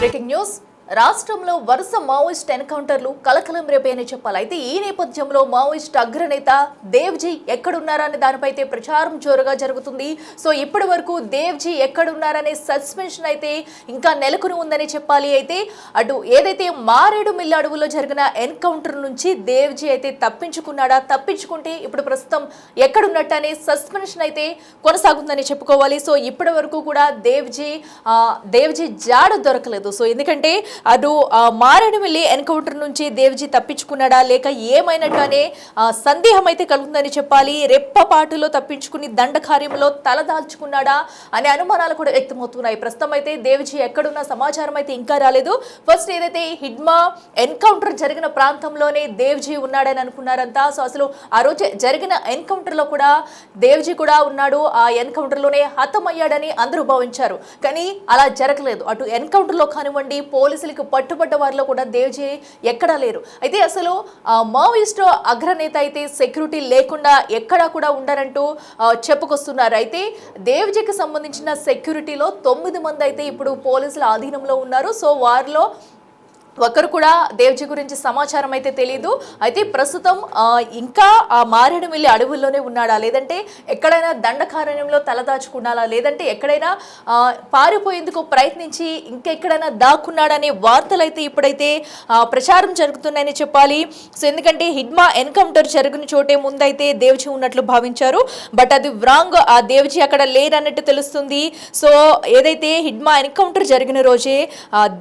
Breaking news రాష్ట్రంలో వరుస Maoist ఎన్కౌంటర్లు కలకలం రేపాయని చెప్పాలి. అయితే ఈ నేపథ్యంలో మావోయిస్ట్ అగ్రనేత దేవ్జీ ఎక్కడున్నారనే దానిపై అయితే ప్రచారం జోరుగా జరుగుతుంది. సో ఇప్పటి వరకు దేవ్జీ ఎక్కడున్నారనే సస్పెన్షన్ అయితే ఇంకా నెలకొని ఉందని చెప్పాలి. అయితే అటు ఏదైతే మారేడుమిల్లి అడవుల్లో జరిగిన ఎన్కౌంటర్ నుంచి దేవ్జీ అయితే తప్పించుకున్నాడా, తప్పించుకుంటే ఇప్పుడు ప్రస్తుతం ఎక్కడున్నట్టు అనే సస్పెన్షన్ అయితే కొనసాగుతుందని చెప్పుకోవాలి. సో ఇప్పటి వరకు కూడా దేవ్జీ జాడ దొరకలేదు. సో ఎందుకంటే అటు మారేడుమిల్లి ఎన్కౌంటర్ నుంచి దేవ్జీ తప్పించుకున్నాడా లేక ఏమైనట్టు అనే సందేహం అయితే కలుగుతుందని చెప్పాలి. రెప్పపాటులో తప్పించుకుని దండకార్యంలో తలదాల్చుకున్నాడా అనే అనుమానాలు కూడా వ్యక్తమవుతున్నాయి. ప్రస్తుతం అయితే దేవ్జీ ఎక్కడున్న సమాచారం అయితే ఇంకా రాలేదు. ఫస్ట్ ఏదైతే హిడ్మా ఎన్కౌంటర్ జరిగిన ప్రాంతంలోనే దేవ్జీ ఉన్నాడని అనుకున్నారంతా. సో అసలు ఆ రోజు జరిగిన ఎన్కౌంటర్ లో కూడా దేవ్జీ కూడా ఉన్నాడు, ఆ ఎన్కౌంటర్ లోనే హతమయ్యాడని అందరూ భావించారు. కానీ అలా జరగలేదు. అటు ఎన్కౌంటర్ లో కానివ్వండి, పోలీసులకు పట్టుబడ్డ వారిలో కూడా దేవ్జీ ఎక్కడా లేరు. అయితే అసలు మావోయిస్టు అగ్రనేత అయితే సెక్యూరిటీ లేకుండా ఎక్కడా కూడా ఉండరంటూ చెప్పుకొస్తున్నారు. అయితే దేవ్జీకి సంబంధించిన సెక్యూరిటీలో 9 మంది అయితే ఇప్పుడు పోలీసుల ఆధీనంలో ఉన్నారు. సో వారిలో ఒకరు కూడా దేవ్జీ గురించి సమాచారం అయితే తెలియదు. అయితే ప్రస్తుతం ఇంకా ఆ మారేడుమిల్లి అడవుల్లోనే ఉన్నాడా, లేదంటే ఎక్కడైనా దండకారణ్యంలో తలదాచుకున్నాడా, లేదంటే ఎక్కడైనా పారిపోయేందుకు ప్రయత్నించి ఇంకెక్కడైనా దాక్కున్నాడనే వార్తలు అయితే ఇప్పుడైతే ప్రచారం జరుగుతున్నాయని చెప్పాలి. సో ఎందుకంటే హిడ్మా ఎన్కౌంటర్ జరిగిన చోటే ముందైతే దేవ్జీ ఉన్నట్లు భావించారు. బట్ అది రాంగ్, ఆ దేవ్జీ అక్కడ లేరన్నట్టు తెలుస్తుంది. సో ఏదైతే హిడ్మా ఎన్కౌంటర్ జరిగిన రోజే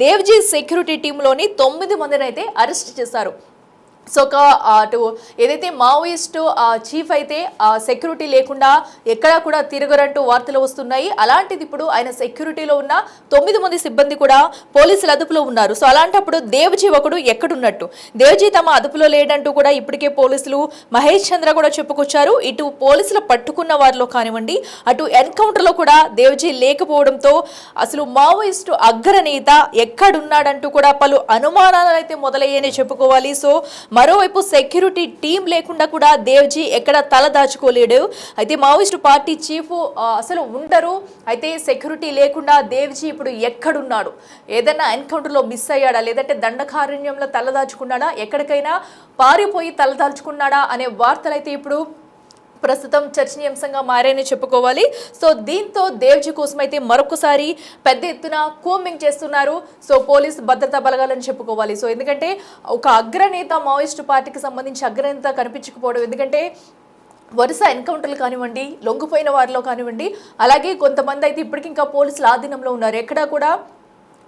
దేవ్జీ సెక్యూరిటీ టీంలోని 9 మందిని అయితే అరెస్ట్ చేశారు. సో అటు ఏదైతే మావోయిస్టు చీఫ్ అయితే సెక్యూరిటీ లేకుండా ఎక్కడా కూడా తిరగరంటూ వార్తలు వస్తున్నాయి. అలాంటిది ఇప్పుడు ఆయన సెక్యూరిటీలో ఉన్న 9 మంది సిబ్బంది కూడా పోలీసుల అదుపులో ఉన్నారు. సో అలాంటప్పుడు దేవ్జీ ఒకడు ఎక్కడున్నట్టు, దేవ్జీ తమ అదుపులో లేడంటూ కూడా ఇప్పటికే పోలీసులు మహేష్ చంద్ర కూడా చెప్పుకొచ్చారు. ఇటు పోలీసులు పట్టుకున్న వారిలో కానివ్వండి, అటు ఎన్కౌంటర్లో కూడా దేవ్జీ లేకపోవడంతో అసలు మావోయిస్టు అగ్రనేత ఎక్కడున్నాడంటూ కూడా పలు అనుమానాలు అయితే మొదలయ్యాయని చెప్పుకోవాలి. సో మరోవైపు సెక్యూరిటీ టీం లేకుండా కూడా దేవ్జీ ఎక్కడ తల దాచుకోలేడు. అయితే మావోయిస్టు పార్టీ చీఫ్ అసలు ఉండరు. అయితే సెక్యూరిటీ లేకుండా దేవ్జీ ఇప్పుడు ఎక్కడున్నాడు, ఏదైనా ఎన్కౌంటర్లో మిస్ అయ్యాడా, లేదంటే దండకారణ్యంలో తలదాచుకున్నాడా, ఎక్కడికైనా పారిపోయి తలదాల్చుకున్నాడా అనే వార్తలు అయితే ఇప్పుడు ప్రస్తుతం చర్చనీయాంశంగా మారాయని చెప్పుకోవాలి. సో దీంతో దేవ్జీ కోసం అయితే మరొకసారి పెద్ద ఎత్తున కూంబింగ్ చేస్తున్నారు. సో పోలీసు భద్రతా బలగాలని చెప్పుకోవాలి. సో ఎందుకంటే ఒక అగ్రనేత, మావోయిస్టు పార్టీకి సంబంధించి అగ్రనేత కనిపించకపోవడం, ఎందుకంటే వరుస ఎన్కౌంటర్లు కానివ్వండి, లొంగిపోయిన వారిలో కానివ్వండి, అలాగే కొంతమంది అయితే ఇప్పటికి ఇంకా పోలీసుల ఆధీనంలో ఉన్నారు. ఎక్కడా కూడా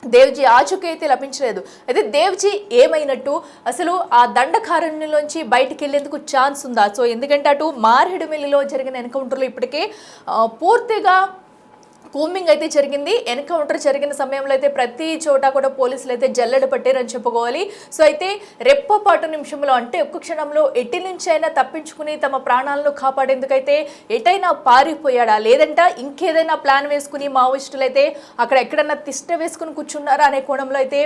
దేవ్జీ ఆచూకీ అయితే లభించలేదు. అయితే దేవ్జీ ఏమైనట్టు, అసలు ఆ దండకారణ్యంలోంచి బయటికి వెళ్లేందుకు ఛాన్స్ ఉందా? సో ఎందుకంటే అటు మారేడుమిల్లిలో జరిగిన ఎన్కౌంటర్లో ఇప్పటికే పూర్తిగా కూంబింగ్ అయితే జరిగింది. ఎన్కౌంటర్ జరిగిన సమయంలో అయితే ప్రతి చోట కూడా పోలీసులు అయితే జల్లెడ పట్టారని చెప్పుకోవాలి. సో అయితే రెప్పపాటు నిమిషంలో, అంటే ఒక్క క్షణంలో ఎట్టి నుంచి అయినా తప్పించుకుని తమ ప్రాణాలను కాపాడేందుకైతే ఎటైనా పారిపోయాడా, లేదంటే ఇంకేదైనా ప్లాన్ వేసుకుని మావోయిస్టులు అయితే అక్కడ ఎక్కడన్నా తిష్ట వేసుకుని కూర్చున్నారా అనే కోణంలో అయితే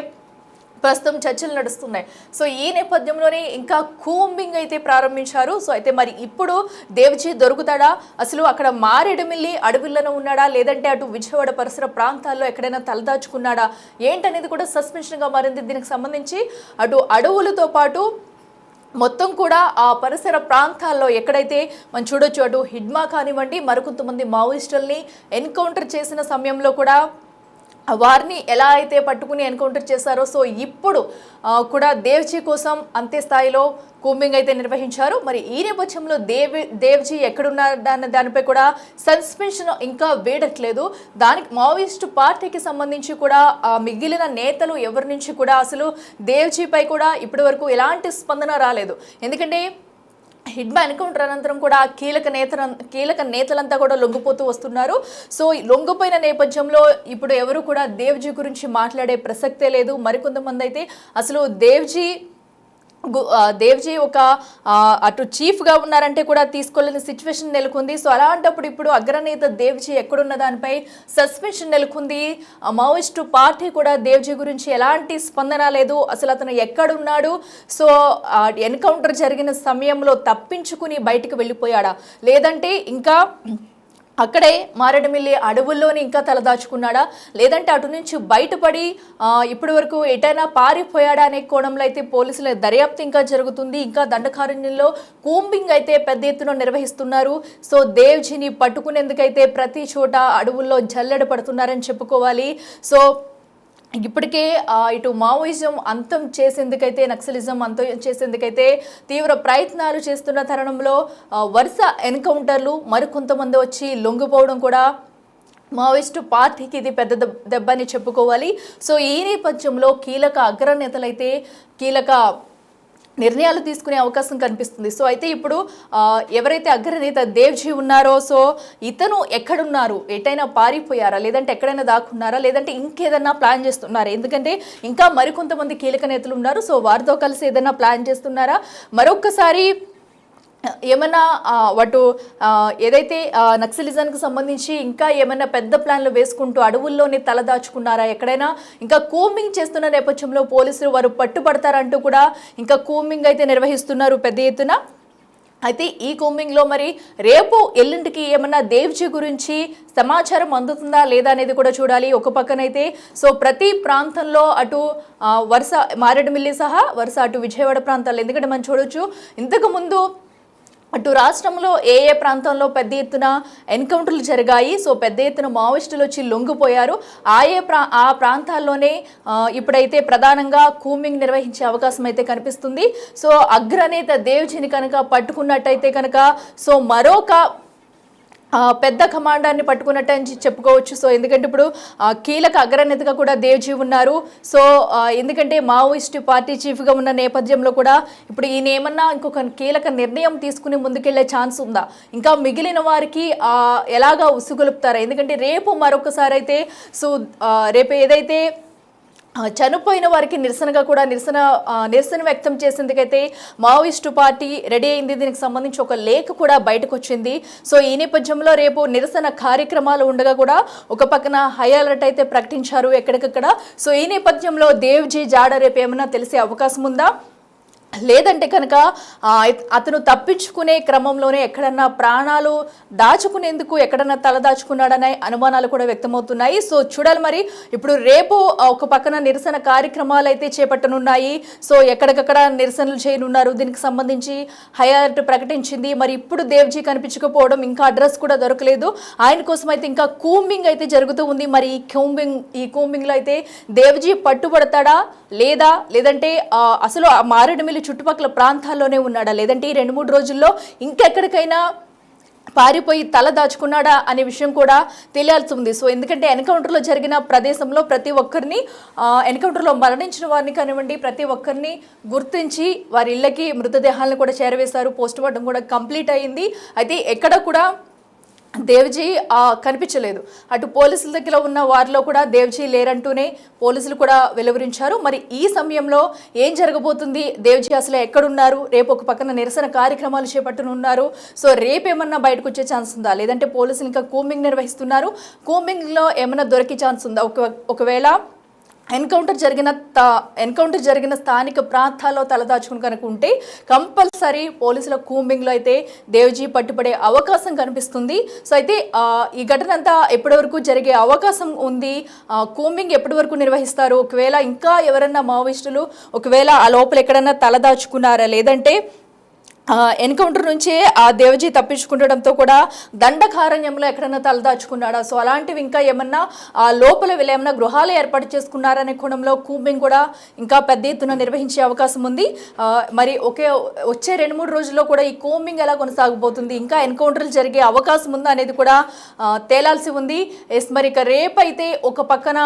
ప్రస్తుతం చర్చలు నడుస్తున్నాయి. సో ఈ నేపథ్యంలోనే ఇంకా కూంబింగ్ అయితే ప్రారంభించారు. సో అయితే మరి ఇప్పుడు దేవ్జీ దొరుకుతాడా, అసలు అక్కడ మారేడుమిల్లి అడవుల్లోనే ఉన్నాడా, లేదంటే అటు విజయవాడ పరిసర ప్రాంతాల్లో ఎక్కడైనా తలదాచుకున్నాడా ఏంటనేది కూడా సస్పెన్షన్గా మారింది. దీనికి సంబంధించి అటు అడవులతో పాటు మొత్తం కూడా ఆ పరిసర ప్రాంతాల్లో ఎక్కడైతే మనం చూడొచ్చు, అటు హిడ్మా కానివ్వండి, మరికొంతమంది మావోయిస్టుల్ని ఎన్కౌంటర్ చేసిన సమయంలో కూడా వారిని ఎలా అయితే పట్టుకుని ఎన్కౌంటర్ చేశారో, సో ఇప్పుడు కూడా దేవ్జీ కోసం అంతే స్థాయిలో కూంబింగ్ అయితే నిర్వహించారు. మరి ఈ నేపథ్యంలో దేవ్జీ ఎక్కడున్నారన్న దానిపై కూడా సస్పెన్షన్ ఇంకా వేడట్లేదు. దానికి మావోయిస్టు పార్టీకి సంబంధించి కూడా మిగిలిన నేతలు ఎవరి నుంచి కూడా అసలు దేవ్జీపై కూడా ఇప్పటి వరకు ఎలాంటి స్పందన రాలేదు. ఎందుకంటే హిడ్మా ఎన్కౌంటర్ అనంతరం కూడా కీలక నేతలంతా కూడా లొంగిపోతూ వస్తున్నారు. సో లొంగిపోయిన నేపథ్యంలో ఇప్పుడు ఎవరు కూడా దేవ్జీ గురించి మాట్లాడే ప్రసక్తే లేదు. మరికొంతమంది అయితే అసలు దేవ్జీ ఒక అటు చీఫ్గా ఉన్నారంటే కూడా తీసుకోలేని సిచ్యువేషన్ నెలకొంది. సో అలాంటప్పుడు ఇప్పుడు అగ్రనేత దేవ్జీ ఎక్కడున్న దానిపై సస్పెన్షన్ నెలకొంది. మావోయిస్టు పార్టీ కూడా దేవ్జీ గురించి ఎలాంటి స్పందన లేదు. అసలు అతను ఎక్కడున్నాడు, సో ఎన్కౌంటర్ జరిగిన సమయంలో తప్పించుకుని బయటకు వెళ్ళిపోయాడా, లేదంటే ఇంకా అక్కడే మారేడుమిల్లి అడవుల్లోని ఇంకా తలదాచుకున్నాడా, లేదంటే అటు నుంచి బయటపడి ఇప్పటి వరకు ఎటైనా పారిపోయాడా అనే కోణంలో అయితే పోలీసుల దర్యాప్తు ఇంకా జరుగుతుంది. ఇంకా దండకారణ్యంలో కూంబింగ్ అయితే పెద్ద ఎత్తున నిర్వహిస్తున్నారు. సో దేవ్జీని పట్టుకునేందుకైతే ప్రతి చోట అడవుల్లో జల్లెడ పడుతున్నారని చెప్పుకోవాలి. సో ఇప్పటికే ఇటు మావోయిజం అంతం చేసేందుకైతే, నక్సలిజం అంతం చేసేందుకైతే తీవ్ర ప్రయత్నాలు చేస్తున్న తరుణంలో వరుస ఎన్కౌంటర్లు, మరికొంతమంది వచ్చి లొంగిపోవడం కూడా మావోయిస్టు పార్టీకి ఇది పెద్ద దెబ్బ అని చెప్పుకోవాలి. సో ఈ నేపథ్యంలో కీలక అగ్రనేతలైతే కీలక నిర్ణయాలు తీసుకునే అవకాశం కనిపిస్తుంది. సో అయితే ఇప్పుడు ఎవరైతే అగ్రనేత దేవ్జీ ఉన్నారో, సో ఇతను ఎక్కడున్నారు, ఎటైనా పారిపోయారా, లేదంటే ఎక్కడైనా దాక్కున్నారా, లేదంటే ఇంకేదన్నా ప్లాన్ చేస్తున్నారా? ఎందుకంటే ఇంకా మరికొంతమంది కీలక నేతలు ఉన్నారు. సో వారితో కలిసి ఏదైనా ప్లాన్ చేస్తున్నారా? మరొక్కసారి ఏమన్నా వాటు ఏదైతే నక్సలిజానికి సంబంధించి ఇంకా ఏమైనా పెద్ద ప్లాన్లు వేసుకుంటూ అడవుల్లోనే తలదాచుకున్నారా, ఎక్కడైనా ఇంకా కూంబింగ్ చేస్తున్న నేపథ్యంలో పోలీసులు వారు పట్టుబడతారంటూ కూడా ఇంకా కూంబింగ్ అయితే నిర్వహిస్తున్నారు పెద్ద ఎత్తున. అయితే ఈ కూంబింగ్లో మరి రేపు ఎల్లుండికి ఏమన్నా దేవ్జీ గురించి సమాచారం అందుతుందా లేదా అనేది కూడా చూడాలి. ఒక పక్కనైతే సో ప్రతి ప్రాంతంలో అటు వరుస మారేడుమిల్లి సహా వరుస అటు విజయవాడ ప్రాంతాల్లో, ఎందుకంటే మనం చూడొచ్చు ఇంతకుముందు అటు రాష్ట్రంలో ఏ ప్రాంతంలో పెద్ద ఎత్తున ఎన్కౌంటర్లు జరిగాయి. సో పెద్ద ఎత్తున మావోయిస్టులు వచ్చి లొంగిపోయారు. ఆ ప్రాంతాల్లోనే ఇప్పుడైతే ప్రధానంగా కూంబింగ్ నిర్వహించే అవకాశం అయితే కనిపిస్తుంది. సో అగ్రనేత దేవ్జీని కనుక పట్టుకున్నట్టయితే కనుక సో మరొక పెద్ద కమాండాన్ని పట్టుకున్నట్టు అని చెప్పుకోవచ్చు. సో ఎందుకంటే ఇప్పుడు కీలక అగ్రనేతగా కూడా దేవ్జీ ఉన్నారు. సో ఎందుకంటే మావోయిస్టు పార్టీ చీఫ్గా ఉన్న నేపథ్యంలో కూడా ఇప్పుడు ఈయన ఏమన్నా ఇంకొక కీలక నిర్ణయం తీసుకుని ముందుకెళ్లే ఛాన్స్ ఉందా, ఇంకా మిగిలిన వారికి ఎలాగా ఉసుగొలుపుతారా? ఎందుకంటే రేపు మరొకసారి అయితే సో రేపు ఏదైతే చనిపోయిన వారికి నిరసనగా కూడా నిరసన వ్యక్తం చేసేందుకైతే మావోయిస్టు పార్టీ రెడీ అయింది. దీనికి సంబంధించి ఒక లేఖ కూడా బయటకు వచ్చింది. సో ఈ నేపథ్యంలో రేపు నిరసన కార్యక్రమాలు ఉండగా కూడా ఒక పక్కన హై అలర్ట్ అయితే ప్రకటించారు ఎక్కడికక్కడ. సో ఈ నేపథ్యంలో దేవ్జీ జాడ రేపు ఏమైనా తెలిసే అవకాశం ఉందా, లేదంటే కనుక అతను తప్పించుకునే క్రమంలోనే ఎక్కడన్నా ప్రాణాలు దాచుకునేందుకు ఎక్కడన్నా తల దాచుకున్నాడనే అనుమానాలు కూడా వ్యక్తమవుతున్నాయి. సో చూడాలి మరి. ఇప్పుడు రేపు ఒక పక్కన నిరసన కార్యక్రమాలు అయితే చేపట్టనున్నాయి. సో ఎక్కడికక్కడ నిరసనలు చేయనున్నారు. దీనికి సంబంధించి హై అలర్ట్ ప్రకటించింది. మరి ఇప్పుడు దేవ్జీ కనిపించకపోవడం, ఇంకా అడ్రస్ కూడా దొరకలేదు. ఆయన కోసం అయితే ఇంకా కూంబింగ్ అయితే జరుగుతూ ఉంది. మరి ఈ కూంబింగ్లో అయితే దేవ్జీ పట్టుబడతాడా లేదంటే అసలు మారేడుమిల్లి చుట్టుపక్కల ప్రాంతాల్లోనే ఉన్నాడా, లేదంటే ఈ 2-3 రోజుల్లో ఇంకెక్కడికైనా పారిపోయి తల దాచుకున్నాడా అనే విషయం కూడా తెలియాల్సి ఉంది. సో ఎందుకంటే ఎన్కౌంటర్లో జరిగిన ప్రదేశంలో ప్రతి ఒక్కరిని ఎన్కౌంటర్లో మరణించిన వారిని కానివ్వండి ప్రతి ఒక్కరిని గుర్తించి వారి ఇళ్ళకి మృతదేహాలను కూడా చేరవేశారు. పోస్ట్ మార్టం కూడా కంప్లీట్ అయింది. అయితే ఎక్కడ కూడా దేవ్జీ కనిపించలేదు. అటు పోలీసుల దగ్గర ఉన్న వారిలో కూడా దేవ్జీ లేరంటూనే పోలీసులు కూడా వెలువరించారు. మరి ఈ సమయంలో ఏం జరగబోతుంది, దేవ్జీ అసలు ఎక్కడున్నారు, రేపు ఒక పక్కన నిరసన కార్యక్రమాలు చేపట్టనున్నారు. సో రేపు ఏమన్నా బయటకు వచ్చే ఛాన్స్ ఉందా, లేదంటే పోలీసులు ఇంకా కూంబింగ్ నిర్వహిస్తున్నారు, కూంబింగ్లో ఏమన్నా దొరికే ఛాన్స్ ఉందా? ఒకవేళ ఎన్కౌంటర్ జరిగిన స్థానిక ప్రాంతాల్లో తలదాచుకుని కనుక ఉంటే కంపల్సరీ పోలీసుల కూంబింగ్లో అయితే దేవ్జీ పట్టుబడే అవకాశం కనిపిస్తుంది. సో అయితే ఈ ఘటన అంతా ఎప్పటి వరకు జరిగే అవకాశం ఉంది, కూంబింగ్ ఎప్పటి వరకు నిర్వహిస్తారు, ఒకవేళ ఇంకా ఎవరన్నా మావోయిస్టులు ఒకవేళ ఆ లోపల ఎక్కడన్నా తలదాచుకున్నారా, లేదంటే ఎన్కౌంటర్ నుంచే ఆ దేవ్జీ తప్పించుకుండడంతో కూడా దండకారణ్యంలో ఎక్కడన్నా తలదాచుకున్నాడా, సో అలాంటివి ఇంకా ఏమన్నా లోపల వీళ్ళు ఏమన్నా గృహాలు ఏర్పాటు చేసుకున్నారనే కోణంలో కూంబింగ్ కూడా ఇంకా పెద్ద ఎత్తున నిర్వహించే అవకాశం ఉంది. మరి వచ్చే 2-3 రోజుల్లో కూడా ఈ కూంబింగ్ ఎలా కొనసాగబోతుంది, ఇంకా ఎన్కౌంటర్లు జరిగే అవకాశం ఉందా అనేది కూడా తేలాల్సి ఉంది. మరి ఇక రేపు అయితే ఒక పక్కన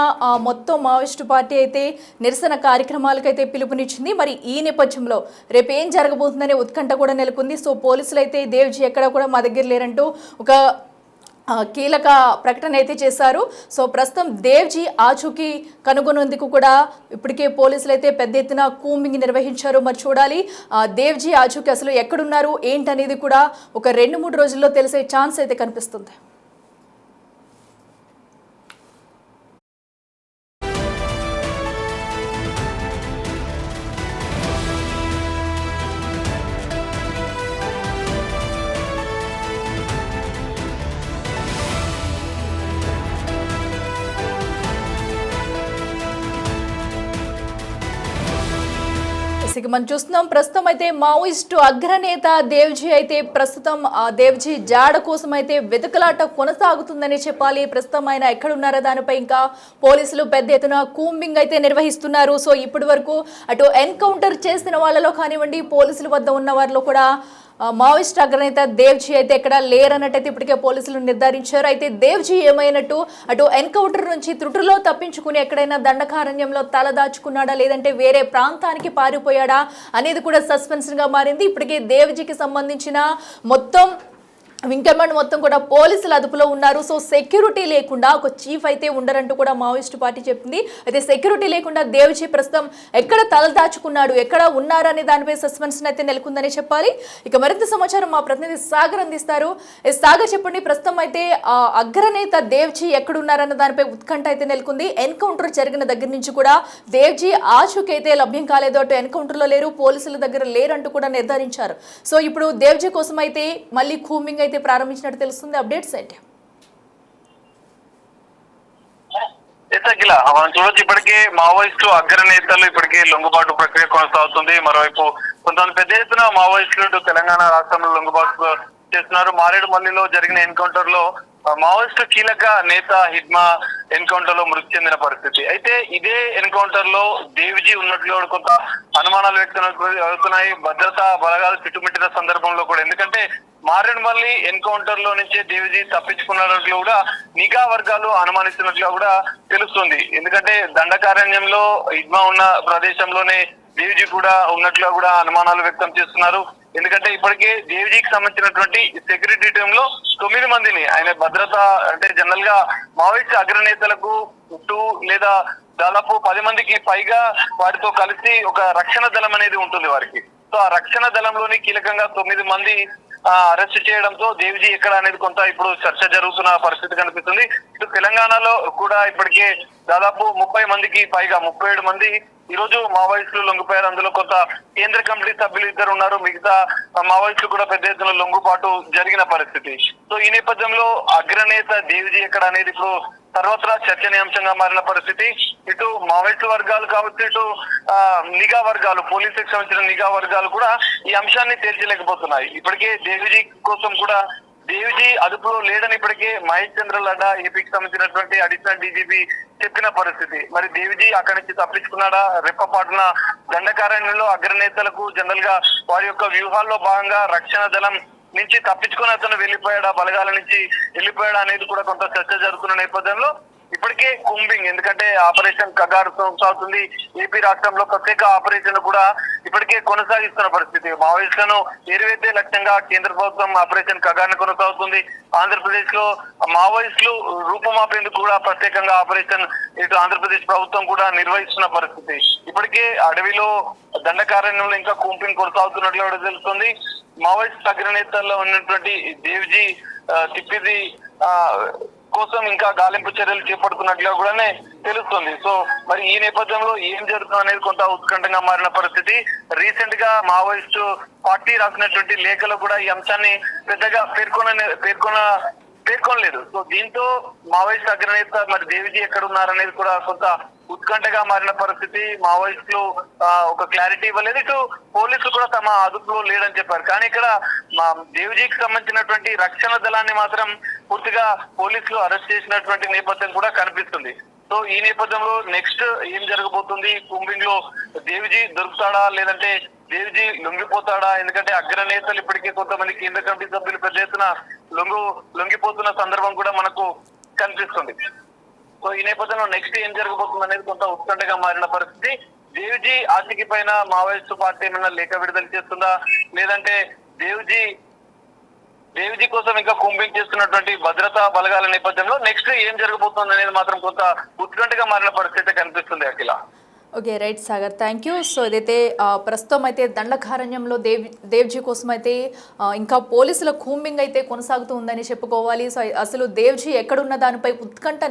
మొత్తం మావోయిస్టు పార్టీ అయితే నిరసన కార్యక్రమాలకైతే పిలుపునిచ్చింది. మరి ఈ నేపథ్యంలో రేపు ఏం జరగబోతుందనే ఉత్కంఠ కూడా నెలకొంది. సో పోలీసులు అయితే దేవ్జీ ఎక్కడ కూడా మా దగ్గర లేరంటూ ఒక కీలక ప్రకటన అయితే చేశారు. సో ప్రస్తుతం దేవ్జీ ఆచూకీ కనుగొనేందుకు కూడా ఇప్పటికే పోలీసులు అయితే పెద్ద ఎత్తున కూంబింగ్ నిర్వహించారు. మరి చూడాలి దేవ్జీ ఆచూకీ అసలు ఎక్కడున్నారు ఏంటనేది కూడా ఒక 2-3 రోజుల్లో తెలిసే ఛాన్స్ అయితే కనిపిస్తుంది. ఇక మనం చూస్తున్నాం ప్రస్తుతం అయితే మావోయిస్టు అగ్రనేత దేవ్జీ అయితే ప్రస్తుతం దేవ్జీ జాడ కోసం అయితే వెతుకలాట కొనసాగుతుందని చెప్పాలి. ప్రస్తుతం ఆయన ఎక్కడున్నారో దానిపై ఇంకా పోలీసులు పెద్ద ఎత్తున కూంబింగ్ అయితే నిర్వహిస్తున్నారు. సో ఇప్పటి వరకు అటు ఎన్కౌంటర్ చేసిన వాళ్ళలో కానివ్వండి, పోలీసుల వద్ద ఉన్న వారిలో కూడా మావోయిస్ట్ అగ్రనేత దేవ్జీ అయితే ఎక్కడ లేరన్నట్టయితే ఇప్పటికే పోలీసులు నిర్ధారించారు. అయితే దేవ్జీ ఏమైనట్టు అటు ఎన్కౌంటర్ నుంచి త్రుటులో తప్పించుకుని ఎక్కడైనా దండకారణ్యంలో తలదాచుకున్నాడా, లేదంటే వేరే ప్రాంతానికి పారిపోయాడా అనేది కూడా సస్పెన్స్ గా మారింది. ఇప్పటికే దేవ్జీకి సంబంధించిన మొత్తం వింకమండ్ మొత్తం కూడా పోలీసుల అదుపులో ఉన్నారు. సో సెక్యూరిటీ లేకుండా ఒక చీఫ్ అయితే ఉండరంటూ కూడా మావోయిస్ట్ పార్టీ చెప్పింది. అయితే సెక్యూరిటీ లేకుండా దేవ్జీ ప్రస్తుతం ఎక్కడ తలదాచుకున్నాడు, ఎక్కడ ఉన్నారనే దానిపై సస్పెన్స్ అయితే నెలకొందని చెప్పాలి. ఇక మరింత సమాచారం మా ప్రతినిధి సాగర్ అందిస్తారు. సాగర్ చెప్పండి, ప్రస్తుతం అయితే అగ్రనేత దేవ్జీ ఎక్కడున్నారన్న దానిపై ఉత్కంఠ అయితే నెలకొంది. ఎన్కౌంటర్ జరిగిన దగ్గర నుంచి కూడా దేవ్జీ ఆచూకీ అయితే లభ్యం కాలేదు. అటు ఎన్కౌంటర్లో లేరు, పోలీసుల దగ్గర లేరంటూ కూడా నిర్ధారించారు. సో ఇప్పుడు దేవ్జీ కోసం అయితే మళ్ళీ కూంబింగ్ అయితే ప్రారంభించినట్టు తెలుస్తుంది. అప్డేట్స్ ఏంటి? మనం చూడొచ్చు, ఇప్పటికే మావోయిస్టు అగ్రనేతలు ఇప్పటికే లొంగుబాటు ప్రక్రియ కొనసాగుతుంది. మరోవైపు కొంతమంది పెద్ద ఎత్తున మావోయిస్టులు తెలంగాణ రాష్ట్రంలో లొంగుబాటు చేస్తున్నారు. మారేడుమల్లిలో జరిగిన ఎన్కౌంటర్ లో మావోయిస్టు కీలక నేత హిడ్మా ఎన్కౌంటర్ లో మృతి చెందిన పరిస్థితి. అయితే ఇదే ఎన్కౌంటర్ లో దేవ్జీ ఉన్నట్లు కొంత అనుమానాలు వ్యక్తమవుతున్నాయి. భద్రతా బలగాలు చుట్టుముట్టిన సందర్భంలో కూడా, ఎందుకంటే మారేడుమల్లి ఎన్కౌంటర్ లో నుంచే దేవ్జీ తప్పించుకున్నట్లు కూడా నిఘా వర్గాలు అనుమానిస్తున్నట్లుగా కూడా తెలుస్తుంది. ఎందుకంటే దండకారణ్యంలో హిడ్మా ఉన్న ప్రదేశంలోనే దేవ్జీ కూడా ఉన్నట్లుగా కూడా అనుమానాలు వ్యక్తం చేస్తున్నారు. ఎందుకంటే ఇప్పటికే దేవ్జీకి సంబంధించినటువంటి సెక్యూరిటీ టీమ్ లో 9 మందిని ఆయన భద్రత, అంటే జనరల్ గా మావోయిస్ట్ అగ్రనేతలకు 2 లేదా దాదాపు 10 మందికి పైగా వారితో కలిసి ఒక రక్షణ దళం అనేది ఉంటుంది వారికి. సో ఆ రక్షణ దళంలోని కీలకంగా 9 మంది అరెస్ట్ చేయడంతో దేవ్జీ ఎక్కడ అనేది కొంత ఇప్పుడు చర్చ జరుగుతున్న పరిస్థితి కనిపిస్తుంది. ఇటు తెలంగాణలో కూడా ఇప్పటికే దాదాపు 30 మందికి పైగా 37 మంది ఈ రోజు మావోయిస్టులు లొంగిపోయారు. అందులో కొంత కేంద్ర కమిటీ సభ్యులు 2 ఉన్నారు. మిగతా మావోయిస్టులు కూడా పెద్ద ఎత్తున లొంగుబాటు జరిగిన పరిస్థితి. సో ఈ నేపథ్యంలో అగ్రనేత దేవ్జీ ఎక్కడ అనేది ఇప్పుడు సర్వత్రా చర్చనీయాంశంగా మారిన పరిస్థితి. ఇటు మావోయిస్టు వర్గాలు కావచ్చు, ఇటు నిఘా వర్గాలు, పోలీసులకు సంబంధించిన నిఘా వర్గాలు కూడా ఈ అంశాన్ని తేల్చలేకపోతున్నాయి. ఇప్పటికే దేవ్జీ కోసం కూడా దేవ్జీ అదుపులో లేడని ఇప్పటికే మహేష్ చంద్ర లడ్డా ఏపీకి సంబంధించినటువంటి అడిషనల్ డీజీపీ చెప్పిన పరిస్థితి. మరి దేవ్జీ అక్కడి నుంచి తప్పించుకున్నాడా? రెప్పపాటున దండకారణ్యంలో అగ్రనేతలకు జనరల్ గా వారి యొక్క వ్యూహాల్లో భాగంగా రక్షణ దళం నుంచి తప్పించుకుని అతను వెళ్ళిపోయాడా, బలగాల నుంచి వెళ్ళిపోయాడా అనేది కూడా కొంత చర్చ జరుగుతున్న నేపథ్యంలో ఇప్పటికే కూంబింగ్, ఎందుకంటే ఆపరేషన్ కగారు కొనసాగుతుంది. ఏపీ రాష్ట్రంలో ప్రత్యేక ఆపరేషన్ కూడా ఇప్పటికే కొనసాగిస్తున్న పరిస్థితి. మావోయిస్టులను ఏరువేతే లక్ష్యంగా కేంద్ర ప్రభుత్వం ఆపరేషన్ కగారు కొనసాగుతుంది. ఆంధ్రప్రదేశ్ లో మావోయిస్టులు రూపుమాపేందుకు కూడా ప్రత్యేకంగా ఆపరేషన్ ఇటు ఆంధ్రప్రదేశ్ ప్రభుత్వం కూడా నిర్వహిస్తున్న పరిస్థితి. ఇప్పటికే అడవిలో దండకారణ్యంలో ఇంకా కూంబింగ్ కొనసాగుతున్నట్లు కూడా తెలుస్తుంది. మావోయిస్ట్ అగ్రనేతల్లో ఉన్నటువంటి దేవ్జీ తిప్పిది కోసం ఇంకా గాలింపు చర్యలు చేపడుతున్నట్లుగా కూడా తెలుస్తుంది. సో మరి ఈ నేపథ్యంలో ఏం జరుగుతుంది అనేది కొంత ఉత్కంఠంగా మారిన పరిస్థితి. రీసెంట్ గా మావోయిస్టు పార్టీ రాసినటువంటి లేఖలో కూడా ఈ అంశాన్ని పెద్దగా పేర్కొనలేదు. సో దీంతో మావోయిస్ట్ అగ్రనేత మరి దేవ్జీ ఎక్కడ ఉన్నారనేది కూడా కొంత ఉత్కంఠగా మారిన పరిస్థితి. మావోయిస్టులు ఒక క్లారిటీ ఇవ్వలేదు, ఇటు పోలీసులు కూడా తమ అదుపులో లేదని చెప్పారు. కానీ ఇక్కడ మా దేవ్జీకి సంబంధించినటువంటి రక్షణ దళాన్ని మాత్రం పూర్తిగా పోలీసులు అరెస్ట్ చేసినటువంటి నేపథ్యం కూడా కనిపిస్తుంది. సో ఈ నేపథ్యంలో నెక్స్ట్ ఏం జరగబోతుంది? కూంబింగ్ లో దేవ్జీ దొరుకుతాడా, లేదంటే దేవ్జీ లొంగిపోతాడా? ఎందుకంటే అగ్రనేతలు ఇప్పటికే కొంతమంది కేంద్ర కమిటీ సభ్యులు పెద్ద ఎత్తున లొంగిపోతున్న సందర్భం కూడా మనకు కనిపిస్తుంది. సో ఈ నేపథ్యంలో నెక్స్ట్ ఏం జరగబోతుంది అనేది కొంత ఉత్కంఠగా మారిన పరిస్థితి. దేవ్జీ ఆచూకీ పైన మావోయిస్టు పార్టీ ఏమైనా లేఖ విడుదల చేస్తుందా, లేదంటే దేవ్జీ కోసం ఇంకా కూంబింగ్ చేస్తున్నటువంటి భద్రతా బలగాల నేపథ్యంలో నెక్స్ట్ ఏం జరగబోతుంది అనేది మాత్రం కొంత ఉత్కంఠగా మారిన పరిస్థితి కనిపిస్తుంది. Akhila. Okay, right Sagar, thank you. So ఇదైతే ప్రస్తుతం అయితే దండకారణ్యంలో దేవ్జీ కోసం అయితే ఇంకా పోలీసుల కూంబింగ్ అయితే కొనసాగుతూ ఉందని చెప్పుకోవాలి. సో అసలు దేవ్జీ ఎక్కడున్న దానిపై ఉత్కంఠ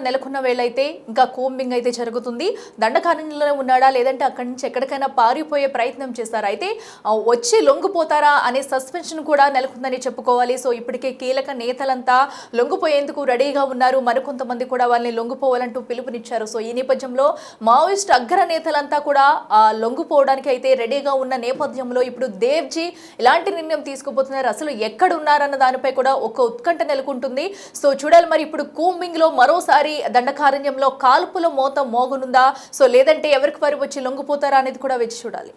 నెలకొన్న వేళ అయితే ఇంకా కూంబింగ్ అయితే జరుగుతుంది. దండకారణ్యంలో ఉన్నాడా, లేదంటే అక్కడి నుంచి ఎక్కడికైనా పారిపోయే ప్రయత్నం చేస్తారా, అయితే వచ్చి లొంగిపోతారా అనే సస్పెన్షన్ కూడా నెలకొందని చెప్పుకోవాలి. సో ఇప్పటికే కీలక నేతలంతా లొంగిపోయేందుకు రెడీగా ఉన్నారు. మరికొంతమంది కూడా వాళ్ళని లొంగిపోవాలంటూ పిలుపునిచ్చారు. సో ఈ నేపథ్యంలో మావోయిస్ట్ అగ్రనేతలంతా కూడా లొంగిపోవడానికి అయితే రెడీగా ఉన్న నేపథ్యంలో ఇప్పుడు దేవ్జీ ఇలాంటి నిర్ణయం తీసుకుపోతున్నారు. అసలు ఎక్కడ ఉన్నారన్న దానిపై కూడా ఒక ఉత్కంఠ నెలకొంటుంది. సో చూడాలి మరి ఇప్పుడు కూంబింగ్ లో మరోసారి దండకారణ్యంలో కాల్పుల మోత మోగనుందా, సో లేదంటే ఎవరికి వారు వచ్చి లొంగిపోతారా అనేది కూడా వేచి చూడాలి.